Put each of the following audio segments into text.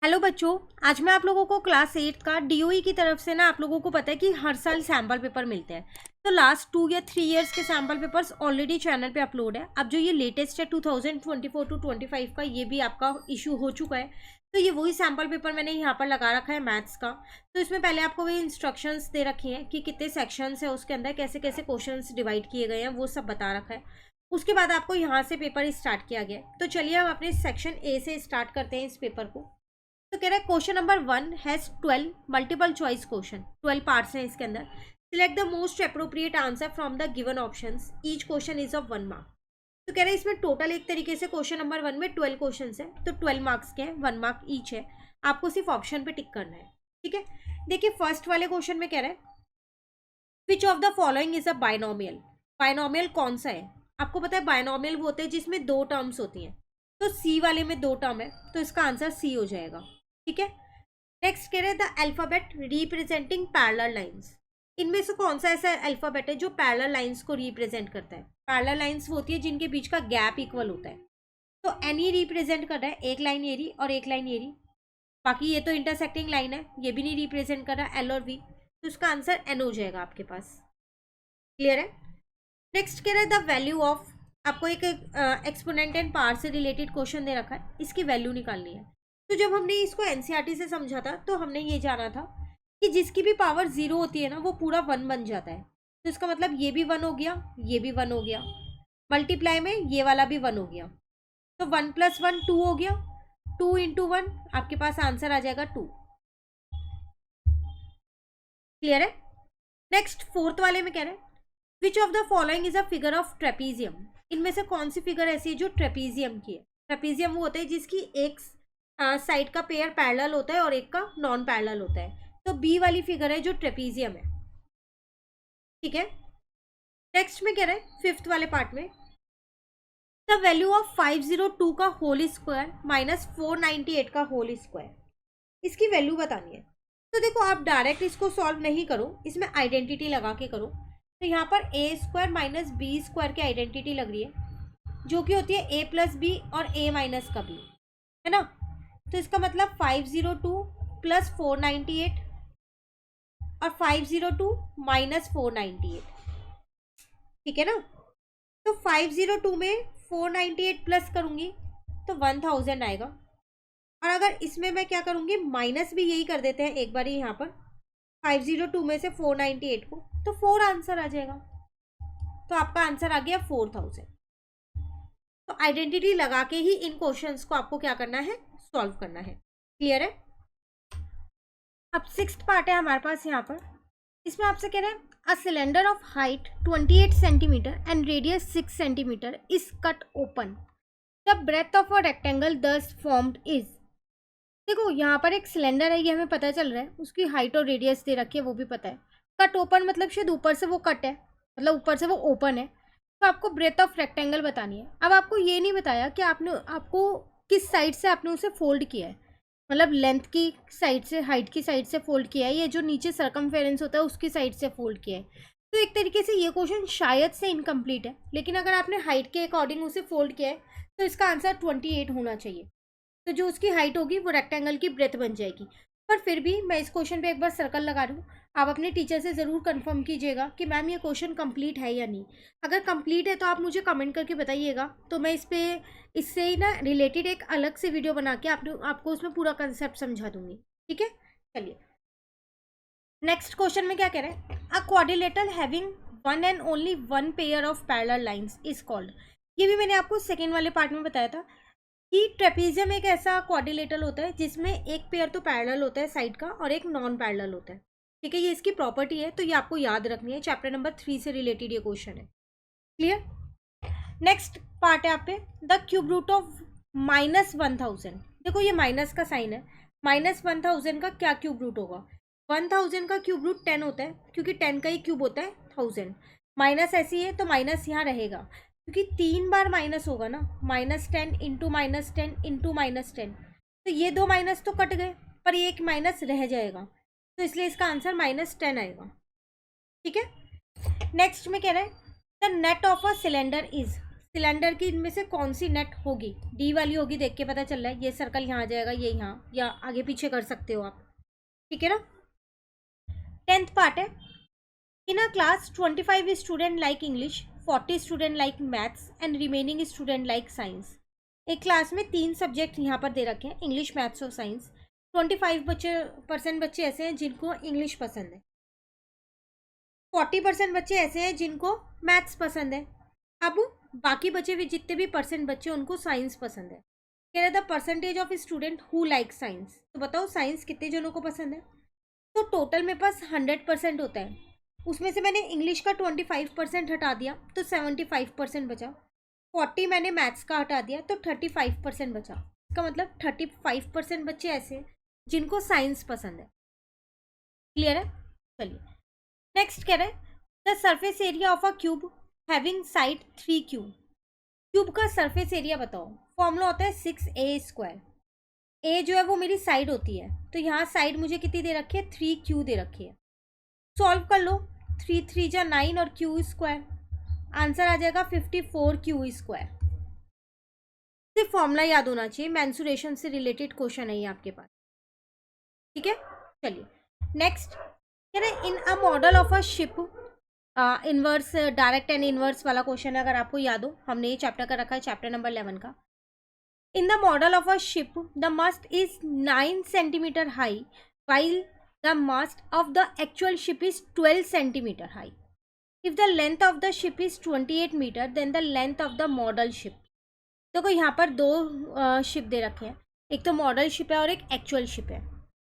Hello बच्चों, आज मैं आप लोगों को क्लास 8 का डीओई की तरफ से ना आप लोगों को पता है कि हर साल सैम्पल पेपर मिलते हैं। तो लास्ट 2 या 3 इयर्स के सैम्पल पेपर्स ऑलरेडी चैनल पे अपलोड है। अब जो ये लेटेस्ट है 2024 टू 25 का, ये भी आपका इशू हो चुका है। तो ये वही सैम्पल पेपर मैंने यहाँ पर लगा रखा है मैथ्स का। तो इसमें पहले आपको वही इंस्ट्रक्शंस दे रखी हैं कि कितने सेक्शंस है, उसके अंदर कैसे कैसे क्वेश्चन डिवाइड किए गए हैं, वो सब बता रखा है। उसके बाद आपको यहाँ से पेपर स्टार्ट किया गया है। तो चलिए हम अपने सेक्शन ए से स्टार्ट करते हैं इस पेपर को। तो कह रहा है question number 1 has 12 multiple choice question, 12 parts हैं इसके अंदर। Select the most appropriate answer from the given options, each question is of 1 mark. तो कह रहा है इसमें टोटल एक तरीके से क्वेश्चन नंबर 1 में 12 क्वेश्चन है, तो 12 मार्क्स के हैं, 1 मार्क ईच है। आपको सिर्फ ऑप्शन पे टिक करना है, ठीक है। देखिए फर्स्ट वाले क्वेश्चन में कह रहा है which of the following is a binomial. Binomial कौन सा है? आपको पता है बायनोमियल वो होते हैं जिसमें दो टर्म्स होती हैं। तो सी वाले में दो टर्म है, तो इसका आंसर सी हो जाएगा, ठीक है। नेक्स्ट कह रहे हैं the alphabet representing parallel lines. इनमें से कौन सा ऐसा अल्फाबेट है जो पैरेलल लाइंस को रिप्रेजेंट करता है? पैरेलल लाइंस वो होती है जिनके बीच का गैप इक्वल होता है। तो एन ही रिप्रेजेंट कर रहा है, एक लाइन ये रही और एक लाइन ये रही। बाकी ये तो इंटरसेक्टिंग लाइन है, ये भी नहीं रिप्रेजेंट कर रहा एल और वी, तो इसका आंसर एन हो जाएगा आपके पास। क्लियर है। नेक्स्ट कह रहा है द वैल्यू ऑफ, आपको एक एक्सपोनेंट एंड पावर से रिलेटेड क्वेश्चन दे रखा है, इसकी वैल्यू निकालनी है। तो जब हमने इसको एनसीईआरटी से समझा था तो हमने ये जाना था कि जिसकी भी पावर 0 होती है ना वो पूरा 1 बन जाता है। तो इसका मतलब ये भी 1 हो गया, ये भी 1 हो गया, मल्टीप्लाई में ये वाला भी 1 हो गया। तो 1 + 1 2 हो गया, 2 × 1 आपके पास आंसर आ जाएगा 2। क्लियर है। नेक्स्ट फोर्थ वाले में कह रहे हैं which of the following is a figure of trapezium. इनमें से कौन सी फिगर ऐसी है जो ट्रेपीजियम की है? ट्रेपीजियम वो होता है जिसकी एक साइड का पेयर पैरेलल होता है और एक का नॉन पैरेलल होता है। तो बी वाली फिगर है जो ट्रेपीजियम है, ठीक है। नेक्स्ट में कह रहे हैं फिफ्थ वाले पार्ट में द वैल्यू ऑफ 502 का होल स्क्वायर माइनस 498 का होल स्क्वायर, इसकी वैल्यू बतानी है। तो देखो आप डायरेक्ट इसको सॉल्व नहीं करो, इसमें आइडेंटिटी लगा के करो। तो यहाँ पर a² माइनस b² की आइडेंटिटी लग रही है जो कि होती है a + b और a माइनस का b, है ना। तो इसका मतलब 502 + 498 और 502 माइनस 498, ठीक है ना। तो 502 में 498 प्लस करूंगी तो 1000 आएगा। और अगर इसमें मैं क्या करूंगी, माइनस भी यही कर देते हैं एक बार ही यहाँ पर 502 में से 498 को, तो 4 आंसर आ जाएगा। तो आपका आंसर आ गया 4000। तो आइडेंटिटी लगा के ही इन क्वेश्चंस को आपको क्या करना है, सॉल्व करना है। क्लियर है। अब सिक्स्थ पार्ट है हमारे पास यहाँ पर। इसमें आपसे कह रहे हैं a cylinder of height 28 centimetre and radius 6 centimetre is cut open, the breadth of a rectangle thus formed is. देखो यहाँ पर एक सिलेंडर है, ये हमें पता चल रहा है, उसकी हाइट और रेडियस दे रखी है वो भी पता है। कट ओपन मतलब शायद ऊपर से वो कट है, मतलब ऊपर से वो ओपन है। तो आपको ब्रेथ ऑफ रेक्टेंगल बतानी है। अब आपको ये नहीं बताया कि आपको किस साइड से आपने उसे फोल्ड किया है, मतलब लेंथ की साइड से, हाइट की साइड से फोल्ड किया है, या जो नीचे सर्कमफेरेंस होता है उसकी साइड से फोल्ड किया है। तो एक तरीके से ये क्वेश्चन शायद से इनकम्प्लीट है, लेकिन अगर आपने हाइट के अकॉर्डिंग उसे फोल्ड किया है तो इसका आंसर 28 होना चाहिए। तो जो उसकी हाइट होगी वो रेक्टेंगल की ब्रेथ बन जाएगी। पर फिर भी मैं इस क्वेश्चन पे एक बार सर्कल लगा रही हूँ, आप अपने टीचर से ज़रूर कंफर्म कीजिएगा कि मैम ये क्वेश्चन कंप्लीट है या नहीं। अगर कंप्लीट है तो आप मुझे कमेंट करके बताइएगा, तो मैं इस पे इससे ही ना रिलेटेड एक अलग से वीडियो बना के आपको उसमें पूरा कंसेप्ट समझा दूंगी, ठीक है। चलिए नेक्स्ट क्वेश्चन में क्या कह रहे हैं अ quadrilateral having one and only one pair of parallel lines is called. ये भी मैंने आपको सेकेंड वाले पार्ट में बताया था कि ट्रेपीजियम एक ऐसा क्वाड्रिलेटरल होता है जिसमें एक पेयर तो पैरेलल होता है साइड का और एक नॉन पैरेलल होता है, ठीक है। ये इसकी प्रॉपर्टी है, तो ये आपको याद रखनी है, चैप्टर नंबर 3 से रिलेटेड ये क्वेश्चन है। क्लियर। नेक्स्ट पार्ट है आप पे द क्यूब रूट ऑफ -1000। देखो ये माइनस का साइन है, -1000 का क्या क्यूब रूट होगा? 1000 का क्यूब रूट 10 होता है, क्योंकि 10 का ही क्यूब होता है 1000। माइनस ऐसी है तो माइनस यहाँ रहेगा, क्योंकि 3 बार माइनस होगा ना, -10 इंटू -10 इंटू -10। तो ये दो माइनस तो कट गए, पर ये एक माइनस रह जाएगा, तो इसलिए इसका आंसर -10 आएगा, ठीक है। नेक्स्ट में कह रहे हैं the net of a cylinder is. Cylinder की इनमें से कौन सी नेट होगी? डी वाली होगी, देख के पता चल रहा है। ये सर्कल यहाँ आ जाएगा, ये यहाँ, या आगे पीछे कर सकते हो आप, ठीक है ना। 10th पार्ट है। In a class 25 student like English, 40 student like maths and remaining student like science. एक क्लास में 3 सब्जेक्ट यहाँ पर दे रखे हैं, इंग्लिश, मैथ्स और साइंस। 25% बच्चे ऐसे हैं जिनको इंग्लिश पसंद है, 40% बच्चे ऐसे हैं जिनको मैथ्स पसंद है। अब बाकी बचे हुए जितने भी परसेंट बच्चे उनको साइंस पसंद है। कह रहे the percentage of student who like science. तो बताओ साइंस कितने जनों को पसंद है? तो टोटल मेरे पास 100% होता है, उसमें से मैंने इंग्लिश का 25% हटा दिया तो 75% बचा। 40 मैंने मैथ्स का हटा दिया तो 35% बचा। इसका मतलब 35% बच्चे ऐसे हैं जिनको साइंस पसंद है। क्लियर है? चलिए नेक्स्ट कह रहे हैं the surface area of a cube having side 3 cube. Cube का सरफेस एरिया बताओ। फॉर्मूला होता है 6a²। ए जो है वो मेरी साइड होती है, तो यहाँ साइड मुझे कितनी दे रखी है? 3q दे रखी है। सॉल्व कर लो, 3 3 जा 9 और q², आंसर आ जाएगा 54q²। सिर्फ फॉर्मूला याद होना चाहिए, मेंसुरेशन से रिलेटेड क्वेश्चन है ये आपके पास, ठीक है। चलिए नेक्स्ट कह रहे in a model of a ship, inverse direct and inverse वाला क्वेश्चन है, अगर आपको याद हो, हमने ये चैप्टर का रखा है, चैप्टर नंबर 11 का। In the model of a ship, the mast is 9 centimeter high, while the mast of the actual ship is 12 centimeter high. If the length of the ship is 28 meter, then the length of the model ship. देखो यहाँ पर दो ship दे रखे हैं, एक तो model ship है और एक एक्चुअल शिप है,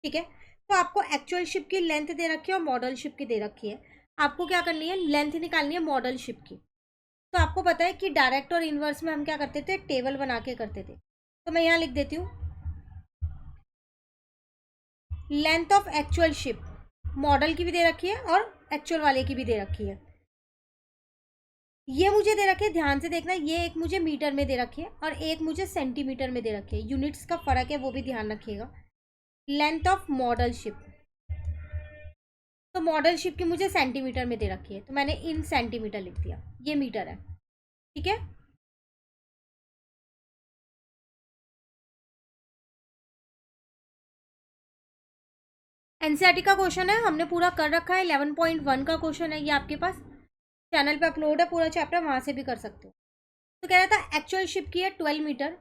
ठीक है। तो आपको एक्चुअल शिप की लेंथ दे रखी है और मॉडल शिप की दे रखी है। आपको क्या करनी है? लेंथ निकालनी है मॉडल शिप की। तो आपको पता है कि डायरेक्ट और इनवर्स में हम क्या करते थे? टेबल बना के करते थे। तो मैं यहाँ लिख देती हूँ length of actual ship, model की भी दे रखी है और एक्चुअल वाले की भी दे रखी है। ये मुझे दे रखे है, ध्यान से देखना, ये एक मुझे मीटर में दे रखी है और एक मुझे सेंटीमीटर में दे रखी है। यूनिट्स का फर्क है, वो भी ध्यान रखिएगा। लेंथ ऑफ मॉडल शिप, तो मॉडल शिप की मुझे सेंटीमीटर में दे रखी है, तो मैंने इन सेंटीमीटर लिख दिया, ये मीटर है, ठीक है। एनसीईआरटी का क्वेश्चन है, हमने पूरा कर रखा है। 11.1 का क्वेश्चन है ये, आपके पास चैनल पे अपलोड है पूरा चैप्टर, वहां से भी कर सकते हो। तो कह रहा था एक्चुअल शिप की है 12 मीटर,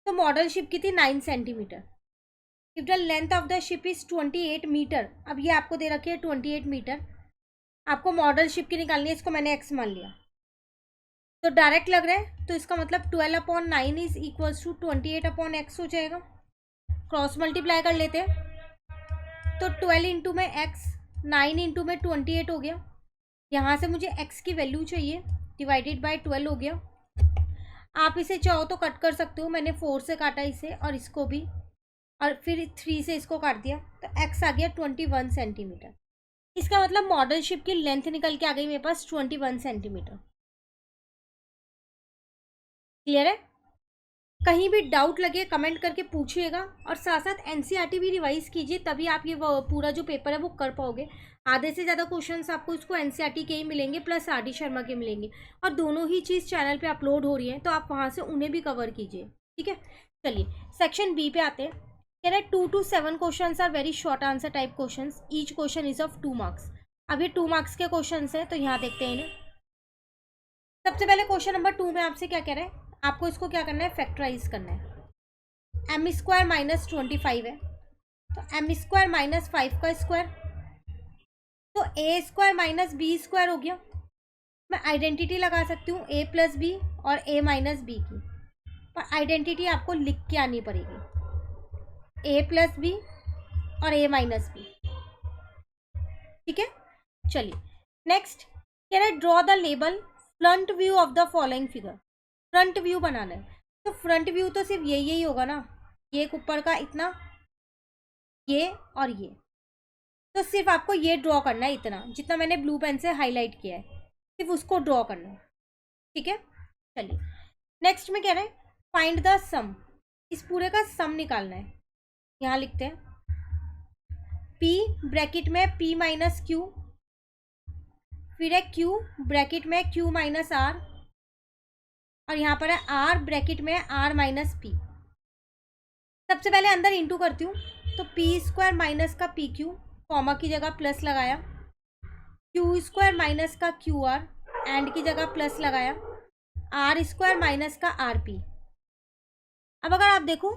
तो मॉडल शिप की थी 9 centimetre. If the length of the ship is 28 metre, अब ये आपको दे रखी है 28 मीटर, आपको मॉडल शिप की निकालनी है, इसको मैंने एक्स मान लिया, तो डायरेक्ट लग रहा है, तो इसका मतलब 12/9 इज इक्वल्स टू 28/x हो जाएगा। क्रॉस मल्टीप्लाई कर लेते हैं, तो 12 इंटू में x, 9 इंटू में 28 हो गया। यहाँ से मुझे x की वैल्यू चाहिए, डिवाइडेड बाय 12 हो गया। आप इसे चाहो तो कट कर सकते हो, मैंने 4 से काटा इसे और इसको भी, और फिर 3 से इसको काट दिया, तो x आ गया 21 सेंटीमीटर। इसका मतलब मॉडल शिप की लेंथ निकल के आ गई मेरे पास 21 सेंटीमीटर। क्लियर है? कहीं भी डाउट लगे कमेंट करके पूछिएगा, और साथ साथ एनसीईआरटी भी रिवाइज कीजिए, तभी आप ये पूरा जो पेपर है वो कर पाओगे। आधे से ज़्यादा क्वेश्चंस आपको इसको एनसीईआरटी के ही मिलेंगे, प्लस आर.डी. शर्मा के मिलेंगे, और दोनों ही चीज़ चैनल पे अपलोड हो रही है, तो आप वहाँ से उन्हें भी कवर कीजिए, ठीक है। चलिए सेक्शन बी पे आते हैं। कह रहे 2 to 7 question are very short answer type question, each question is of 2 marks. अब ये 2 मार्क्स के क्वेश्चन है, तो यहाँ देखते हैं इन्हें। सबसे पहले क्वेश्चन नंबर 2 में आपसे क्या कह रहे हैं? आपको इसको क्या करना है? फैक्टराइज करना है। m² माइनस 25 है, तो m² माइनस 5 का स्क्वायर, तो a² माइनस b² हो गया। मैं आइडेंटिटी लगा सकती हूँ a प्लस बी और a माइनस बी की, पर आइडेंटिटी आपको लिख के आनी पड़ेगी, a प्लस बी और a माइनस बी, ठीक है। चलिए नेक्स्ट कह रहे draw the label front view of the following figure. Front view बनाना है, तो फ्रंट व्यू तो सिर्फ यही होगा ना, ये एक ऊपर का इतना, ये और ये, तो सिर्फ आपको ये ड्रॉ करना है, इतना जितना मैंने ब्लू पेन से हाईलाइट किया है, सिर्फ उसको ड्रॉ करना है, ठीक है। चलिए नेक्स्ट में कह रहे हैं फाइंड द सम, इस पूरे का सम निकालना है। यहाँ लिखते हैं p ब्रैकेट में p माइनस क्यू, फिर है q ब्रैकेट में q माइनस r, और यहाँ पर है आर, ब्रैकेट में है आर माइनस पी। सबसे पहले अंदर इंटू करती हूँ, तो पी स्क्वायर माइनस का पी क्यू, कॉमा की जगह प्लस लगाया, क्यू स्क्वायर माइनस का क्यू आर, एंड की जगह प्लस लगाया, आर स्क्वायर माइनस का आर पी। अब अगर आप देखो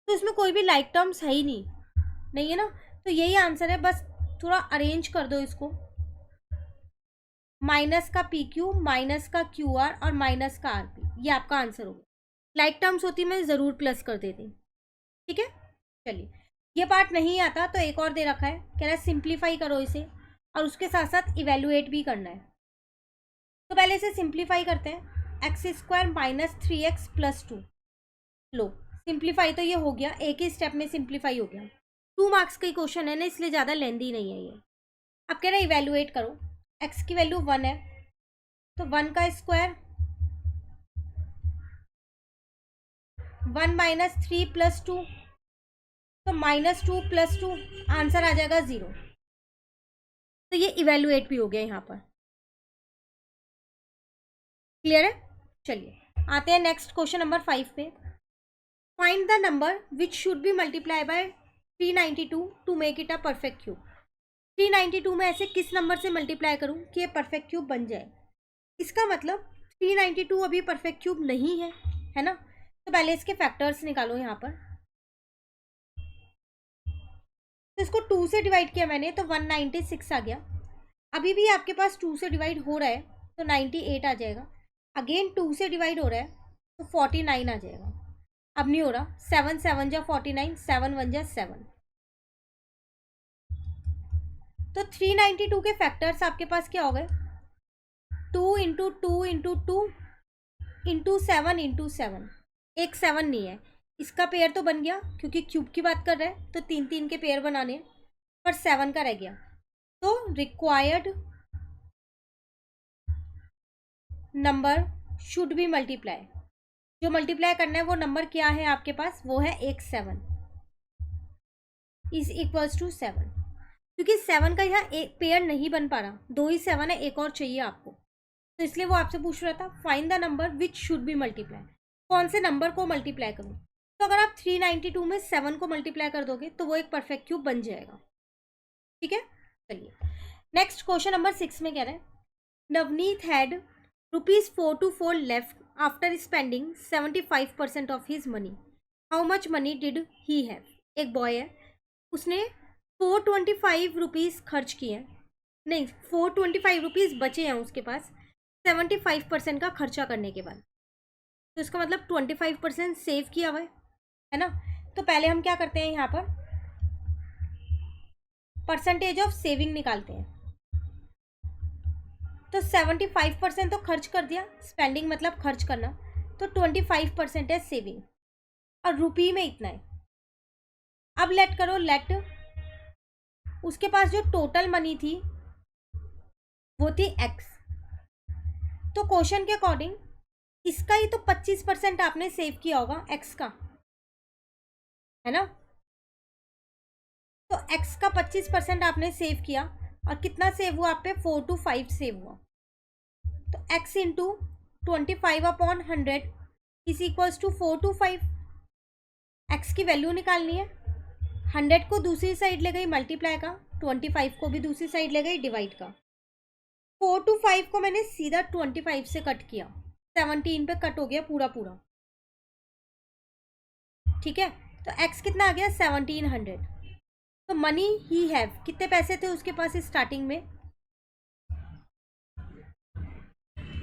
तो इसमें कोई भी लाइक टर्म्स है ही नहीं है ना, तो यही आंसर है। बस थोड़ा अरेंज कर दो इसको, माइनस का पी क्यू, माइनस का क्यू आर और माइनस का आर पी, ये आपका आंसर होगा। लाइक टर्म्स होती मैं ज़रूर प्लस कर देती, ठीक है। चलिए, ये पार्ट नहीं आता तो एक और दे रखा है, कह रहा है सिंप्लीफाई करो इसे और उसके साथ साथ इवेलुएट भी करना है। तो पहले इसे सिंप्लीफाई करते हैं, x square minus 3x plus 2। लो, सिंप्लीफाई तो ये हो गया, एक ही स्टेप में सिंप्लीफाई हो गया। 2 मार्क्स का ही क्वेश्चन है ना, इसलिए ज़्यादा लेंदी नहीं है ये। अब कह रहे हैं इवेलुएट करो, x की वैल्यू 1 है तो 1 का स्क्वायर 1 माइनस 3 प्लस 2, तो माइनस 2 प्लस 2, आंसर आ जाएगा 0। तो ये इवेलुएट भी हो गया यहाँ पर। क्लियर है। चलिए आते हैं नेक्स्ट क्वेश्चन नंबर 5 पे। Find the number which should be multiply by 392 to make it a perfect cube. 392 में ऐसे किस नंबर से मल्टीप्लाई करूं कि ये परफेक्ट क्यूब बन जाए। इसका मतलब 392 अभी परफेक्ट क्यूब नहीं है ना। तो पहले इसके फैक्टर्स निकालो यहाँ पर। तो इसको 2 से डिवाइड किया मैंने तो 196 आ गया। अभी भी आपके पास 2 से डिवाइड हो रहा है तो 98 आ जाएगा। अगेन 2 से डिवाइड हो रहा है तो 49 आ जाएगा। अब नहीं हो रहा, 7 7 जा 49, 7 1 जा 7। तो 392 के फैक्टर्स आपके पास क्या हो गए, 2 इंटू 2 इंटू 2 इंटू 7 इंटू 7। एक 7 नहीं है, इसका पेयर तो बन गया क्योंकि क्यूब की बात कर रहे हैं तो 3 3 के पेयर बनाने हैं, पर 7 का रह गया। तो required number should be multiply, जो मल्टीप्लाई करना है वो नंबर क्या है आपके पास, वो है एक 7 इज इक्वल्स टू 7। क्योंकि 7 का यहाँ एक पेयर नहीं बन पा रहा, 2 ही 7 है, एक और चाहिए आपको, तो इसलिए वो आपसे पूछ रहा था find the number which should be multiply, कौन से नंबर को मल्टीप्लाई करूँ। तो अगर आप 392 में 7 को मल्टीप्लाई कर दोगे तो वो एक परफेक्ट क्यूब बन जाएगा, ठीक है। चलिए नेक्स्ट क्वेश्चन नंबर 6 में कह रहे हैं Navneet had ₹424 left after spending 75% of his money, how much money did he have. एक बॉय है, उसने 425 रुपीज़ खर्च किए, नहीं 425 रुपीज़ बचे हैं उसके पास 75% का खर्चा करने के बाद। तो इसका मतलब 25% सेव किया हुआ है ना। तो पहले हम क्या करते हैं, यहाँ पर परसेंटेज ऑफ सेविंग निकालते हैं। तो 75% तो खर्च कर दिया, स्पेंडिंग मतलब खर्च करना, तो 25% है सेविंग, और रुपी में इतना है। अब लेट करो, लेट उसके पास जो टोटल मनी थी वो थी x। तो क्वेश्चन के अकॉर्डिंग इसका ही तो 25% आपने सेव किया होगा x का, है ना। तो x का 25% आपने सेव किया, और कितना सेव हुआ आप पे, 4 to 5 सेव हुआ। तो x into 25/100 is equals to 4 to 5। x की वैल्यू निकालनी है, 100 को दूसरी साइड ले गई मल्टीप्लाई का, 25 को भी दूसरी साइड ले गई डिवाइड का। 4 to 5 को मैंने सीधा 25 से कट किया, 17 पे कट हो गया पूरा पूरा, ठीक है। तो x कितना आ गया, 1700। तो मनी ही हैव, कितने पैसे थे उसके पास स्टार्टिंग में,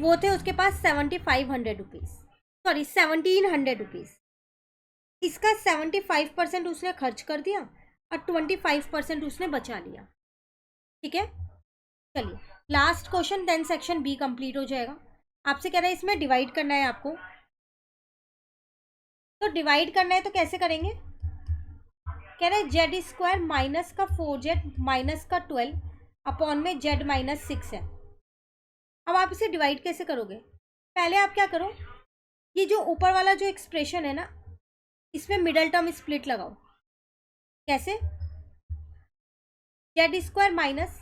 वो थे उसके पास 7500 रुपीज़, सॉरी 1700 रुपीज़। इसका 75% उसने खर्च कर दिया और 25% उसने बचा लिया, ठीक है। चलिए last question, then section B complete हो जाएगा। आपसे कह रहा है इसमें डिवाइड करना है आपको, तो डिवाइड करना है तो कैसे करेंगे, कह रहे जेड स्क्वायर माइनस का 4z माइनस का 12 अपॉन में z माइनस 6 है। अब आप इसे डिवाइड कैसे करोगे, पहले आप क्या करो, ये जो ऊपर वाला जो एक्सप्रेशन है ना, इसमें मिडल टर्म स्प्लिट लगाओ। कैसे, जेड स्क्वायर माइनस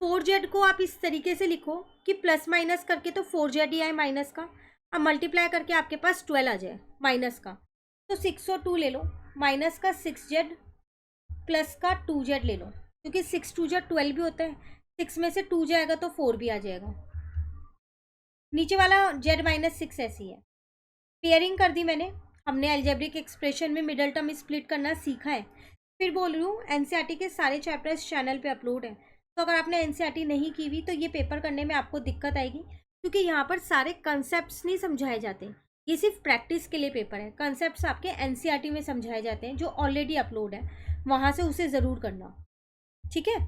4z को आप इस तरीके से लिखो कि प्लस माइनस करके तो 4z ही आए माइनस का, अब मल्टीप्लाई करके आपके पास 12 आ जाए माइनस का, तो 6 और 2 ले लो, माइनस का 6z प्लस का 2z ले लो, क्योंकि 6 2z 12 भी होता है, 6 में से 2 जाएगा तो 4 भी आ जाएगा। नीचे वाला z माइनस 6 ऐसी है। पेयरिंग कर दी मैंने, हमने अलजेब्रिक एक्सप्रेशन में मिडल टर्म स्प्लिट करना सीखा है। फिर बोल रही हूँ एनसीईआरटी के सारे चैप्टर्स चैनल पे अपलोड हैं, तो अगर आपने एनसीईआरटी नहीं की हुई तो ये पेपर करने में आपको दिक्कत आएगी, क्योंकि यहाँ पर सारे कंसेप्ट नहीं समझाए जाते, ये सिर्फ प्रैक्टिस के लिए पेपर है। कंसेप्ट आपके एनसीईआरटी में समझाए जाते हैं जो ऑलरेडी अपलोड है, वहाँ से उसे ज़रूर करना, ठीक है।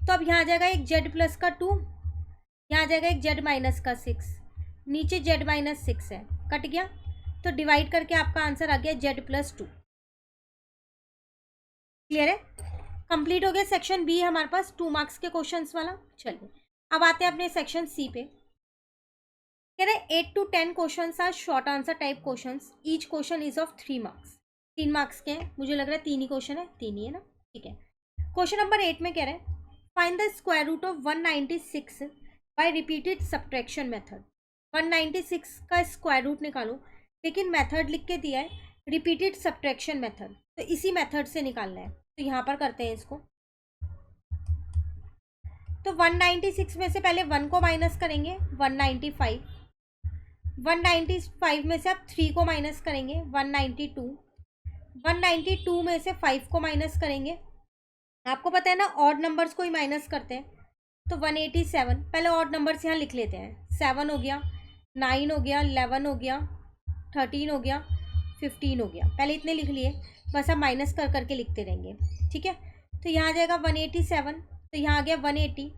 तो अब यहाँ आ जाएगा एक z प्लस का 2, यहाँ आ जाएगा एक z माइनस का 6, नीचे z माइनस 6 है, कट गया, तो डिवाइड करके आपका आंसर आ गया z प्लस 2। क्लियर है, कंप्लीट हो गया सेक्शन बी हमारे पास 2 मार्क्स के क्वेश्चंस वाला। चलिए अब आते हैं अपने सेक्शन सी पे। कह रहे 8 to 10 questions are short answer type questions, each question is of 3 marks. 3 marks के हैं, मुझे लग रहा है 3 ही क्वेश्चन है, 3 ही है ना, ठीक है। क्वेश्चन नंबर 8 में कह रहे हैं find the square root of 196 by repeated subtraction method. 196 का स्क्वायर रूट निकालो, लेकिन मेथड लिख के दिया है रिपीटेड सब्ट्रैक्शन मेथड, तो इसी मेथड से निकालना है। तो यहाँ पर करते हैं इसको। तो 196 में से पहले 1 को माइनस करेंगे, 195। 195 में से आप 3 को माइनस करेंगे, 192। 192 में से 5 को माइनस करेंगे, आपको पता है ना ऑड नंबर्स को ही माइनस करते हैं, तो 187। पहले ऑड नंबर्स यहाँ लिख लेते हैं, 7 हो गया, 9 हो गया, 11 हो गया, 13 हो गया, 15 हो गया। पहले इतने लिख लिए, बस आप माइनस कर करके लिखते रहेंगे, ठीक है। तो यहाँ आ जाएगा 187, तो यहाँ आ गया 180।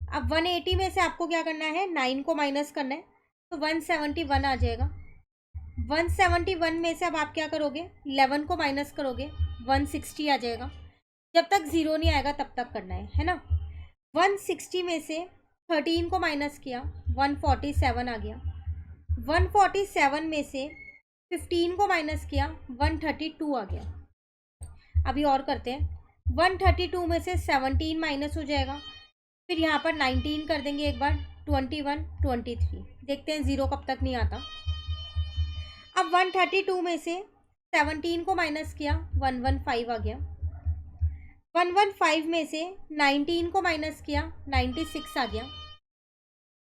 अब 180 में से आपको क्या करना है, 9 को माइनस करना है, तो 171 आ जाएगा। 171 में से अब आप क्या करोगे, 11 को माइनस करोगे, 160 आ जाएगा। जब तक ज़ीरो नहीं आएगा तब तक करना है ना। 160 में से 13 को माइनस किया, 147 आ गया। 147 में से 15 को माइनस किया, 132 आ गया। अभी और करते हैं, 132 में से 17 माइनस हो जाएगा, फिर यहाँ पर 19 कर देंगे एक बार, 21, 23। देखते हैं ज़ीरो कब तक नहीं आता। अब 132 में से 17 को माइनस किया, 115 आ गया। 115 में से 19 को माइनस किया, 96 आ गया।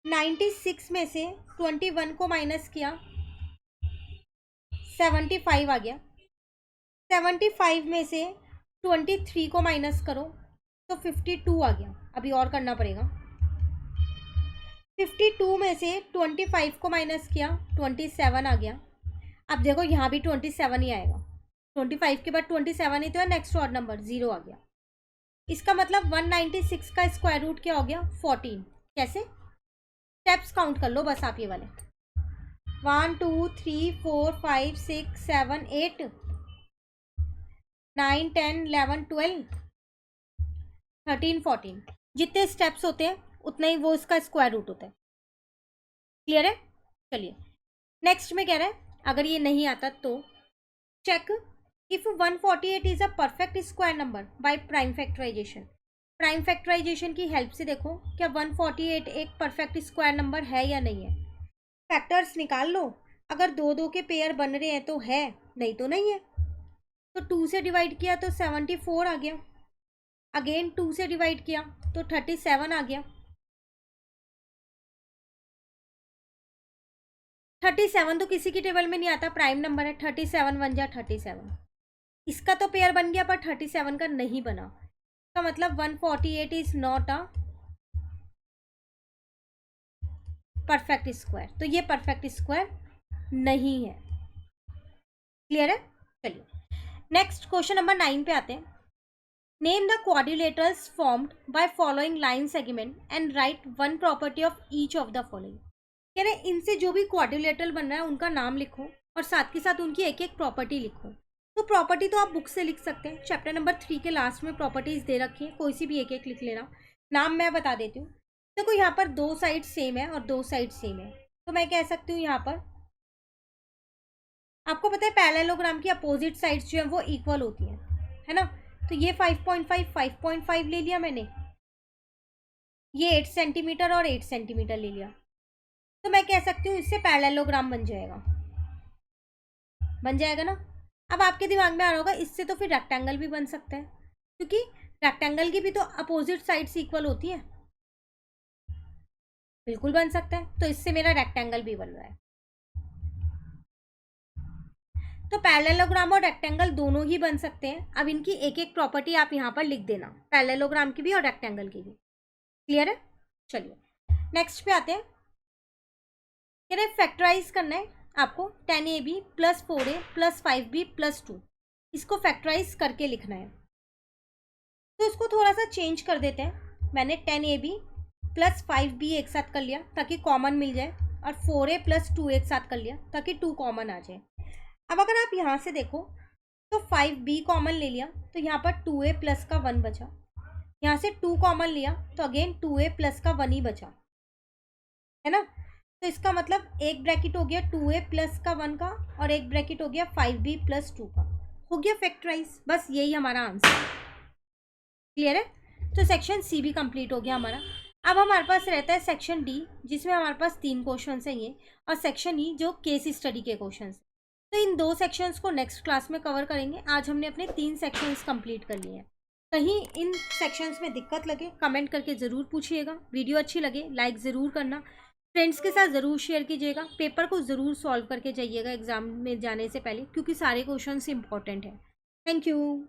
96 में से 21 को माइनस किया, 75 आ गया। 75 में से 23 को माइनस करो तो 52 आ गया। अभी और करना पड़ेगा। 52 में से 25 को माइनस किया, 27 आ गया। अब देखो यहाँ भी 27 ही आएगा, 25 के बाद 27 ही तो है, नेक्स्ट ऑड नंबर 0 आ गया। इसका मतलब 196 का स्क्वायर रूट क्या हो गया, 14। कैसे, स्टेप्स काउंट कर लो बस आप ये वाले, 1 2 3 4 5 6 7 8 9 10 11 12 13 14। जितने स्टेप्स होते हैं उतना ही वो इसका स्क्वायर रूट होता है। क्लियर है। चलिए नेक्स्ट में कह रहा है अगर ये नहीं आता तो check if 148 is a perfect square number by prime factorisation. Prime factorisation की हेल्प से देखो क्या 148 एक परफेक्ट स्क्वायर नंबर है या नहीं है। फैक्टर्स निकाल लो, अगर 2 2 के पेयर बन रहे हैं तो है, नहीं तो नहीं है। तो 2 से डिवाइड किया तो 74 आ गया, अगेन 2 से डिवाइड किया तो 37 आ गया। 37 तो किसी की टेबल में नहीं आता, प्राइम नंबर है, 37 बन जा 37। इसका तो पेयर बन गया पर 37 का नहीं बना, इसका मतलब 148 is not a perfect square, तो ये परफेक्ट स्क्वायर नहीं है। क्लियर है। चलिए नेक्स्ट क्वेश्चन नंबर 9 पे आते हैं। Name the quadrilaterals formed by following line segment and right one property of each of the following. कह रहे इनसे जो भी क्वाड्रिलेटरल बन रहा है उनका नाम लिखो और साथ के साथ उनकी एक एक प्रॉपर्टी लिखो। तो प्रॉपर्टी तो आप बुक से लिख सकते हैं, चैप्टर नंबर 3 के लास्ट में प्रॉपर्टीज दे रखी है, कोई सी भी एक एक लिख लेना। नाम मैं बता देती हूँ। देखो यहाँ पर 2 साइड सेम है और 2 साइड सेम है, तो मैं कह सकती हूँ यहाँ पर आपको पता है पैरेललोग्राम की अपोजिट साइड्स जो है वो इक्वल होती है ना। तो ये 5.5 5.5 ले लिया मैंने, ये 8 सेंटीमीटर और 8 सेंटीमीटर ले लिया। तो मैं कह सकती हूँ इससे पैरेललोग्राम बन जाएगा ना। अब आपके दिमाग में आ रहा होगा इससे तो फिर रेक्टेंगल भी बन सकता है, क्योंकि रेक्टेंगल की भी तो अपोजिट साइड्स इक्वल होती है। बिल्कुल बन सकता है, तो इससे मेरा रेक्टेंगल भी बन रहा है। तो पैरेललोग्राम और रेक्टेंगल दोनों ही बन सकते हैं। अब इनकी एक एक प्रॉपर्टी आप यहाँ पर लिख देना, पैरेललोग्राम की भी और रेक्टेंगल की भी। क्लियर है? चलिए नेक्स्ट पे आते हैं। कह रहे फैक्टराइज करना है आपको 10ab + 4a + 5b + 2, इसको फैक्टराइज करके लिखना है। तो इसको थोड़ा सा चेंज कर देते हैं। मैंने 10ab + 5b एक साथ कर लिया ताकि कॉमन मिल जाए, और 4a + 2 एक साथ कर लिया ताकि 2 कॉमन आ जाए। अब अगर आप यहाँ से देखो तो 5b कॉमन ले लिया तो यहाँ पर 2a + का 1 बचा। यहाँ से 2 कॉमन लिया तो अगेन 2a + का 1 ही बचा, है ना। तो इसका मतलब एक ब्रैकेट हो गया 2a + का 1 का, और एक ब्रैकेट हो गया 5b + 2 का। हो गया फैक्टराइज। बस यही हमारा आंसर। क्लियर है? तो सेक्शन सी भी कंप्लीट हो गया हमारा। अब हमारे पास रहता है सेक्शन डी, जिसमें हमारे पास 3 क्वेश्चन है ये, और सेक्शन ई जो केस स्टडी के क्वेश्चन। तो इन 2 सेक्शंस को नेक्स्ट क्लास में कवर करेंगे। आज हमने अपने 3 सेक्शंस कंप्लीट कर लिए हैं। कहीं इन सेक्शंस में दिक्कत लगे कमेंट करके ज़रूर पूछिएगा। वीडियो अच्छी लगे लाइक ज़रूर करना, फ्रेंड्स के साथ ज़रूर शेयर कीजिएगा। पेपर को ज़रूर सॉल्व करके जाइएगा एग्ज़ाम में जाने से पहले, क्योंकि सारे क्वेश्चंस इंपॉर्टेंट हैं। Thank you.